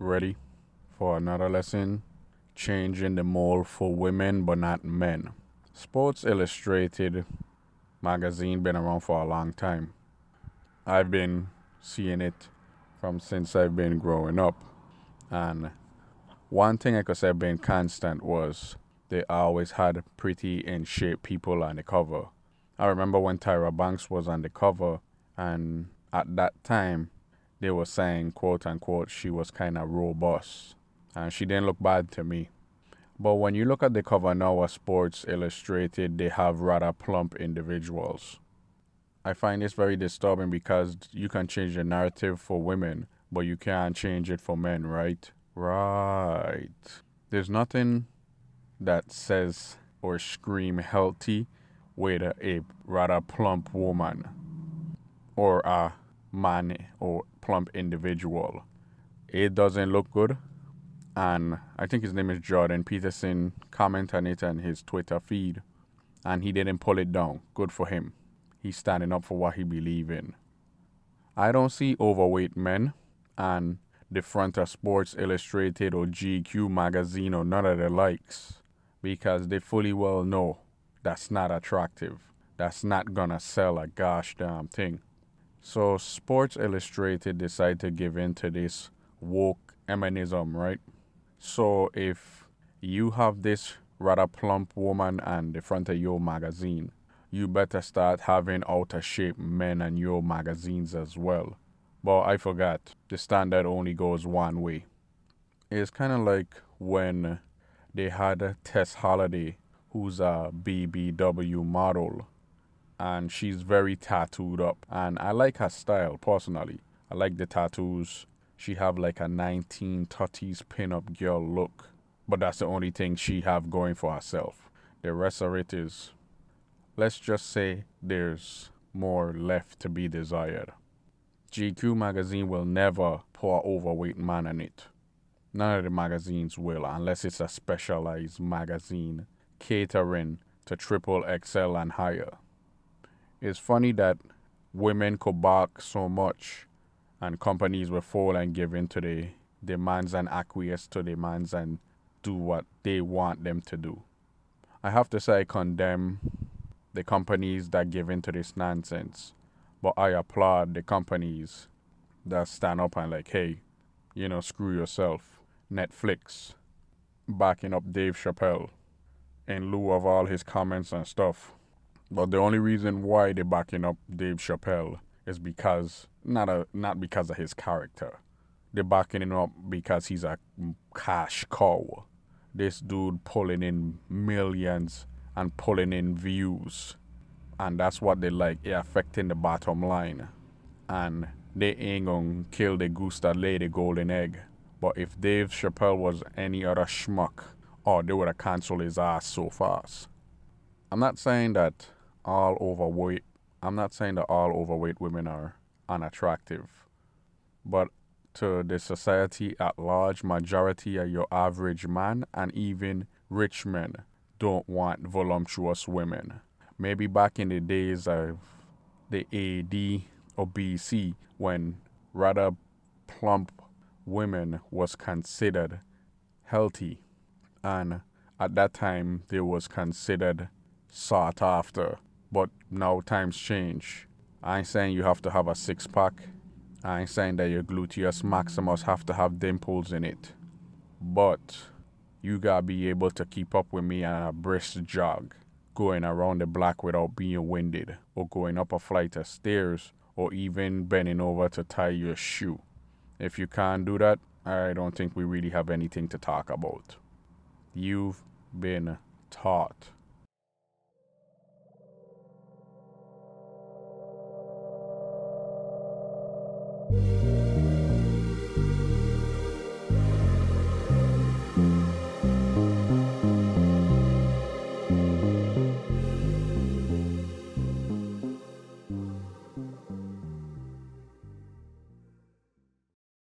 Ready for another lesson? Changing the mold for women but not men. Sports Illustrated magazine been around for a long time. I've been seeing it from since I've been growing up. And one thing I could say been constant was they always had pretty in shape people on the cover. I remember when Tyra Banks was on the cover, and at that time they were saying, quote unquote, she was kind of robust. And she didn't look bad to me. But when you look at the cover now of Sports Illustrated, they have rather plump individuals. I find this very disturbing because you can change the narrative for women, but you can't change it for men, right? Right. There's nothing that says or scream healthy with a rather plump woman or a man or plump individual. It doesn't look good. And I think his name is Jordan Peterson commented on it on his Twitter feed, and he didn't pull it down. Good for him. He's standing up for what he believes in. I don't see overweight men on the front of Sports Illustrated or GQ magazine or none of the likes, because they fully well know that's not attractive. That's not gonna sell a gosh damn thing. So Sports Illustrated decided to give in to this woke feminism, right? So if you have this rather plump woman on the front of your magazine, you better start having out of shape men on your magazines as well. But I forgot, the standard only goes one way. It's kind of like when they had Tess Holliday, who's a BBW model, and she's very tattooed up. And I like her style, personally. I like the tattoos. She have like a 1930s pin-up girl look. But that's the only thing she have going for herself. The rest of it is, let's just say there's more left to be desired. GQ magazine will never pour overweight man on it. None of the magazines will, unless it's a specialized magazine catering to triple XL and higher. It's funny that women could bark so much and companies will fall and give in to the demands and acquiesce to demands and do what they want them to do. I have to say I condemn the companies that give in to this nonsense, but I applaud the companies that stand up and like, hey, screw yourself. Netflix backing up Dave Chappelle in lieu of all his comments and stuff. But the only reason why they're backing up Dave Chappelle is because not because of his character. They're backing him up because he's a cash cow. This dude pulling in millions and pulling in views. And that's what they like. It affecting the bottom line. And they ain't gonna kill the goose that laid the golden egg. But if Dave Chappelle was any other schmuck, they would have canceled his ass so fast. I'm not saying that all overweight women are unattractive. But to the society at large, majority of your average man and even rich men don't want voluptuous women. Maybe back in the days of the AD or BC, when rather plump women was considered healthy, and at that time they was considered sought after. But now times change. I ain't saying you have to have a six-pack. I ain't saying that your gluteus maximus have to have dimples in it. But you gotta be able to keep up with me on a brisk jog, going around the block without being winded, or going up a flight of stairs, or even bending over to tie your shoe. If you can't do that, I don't think we really have anything to talk about. You've been taught.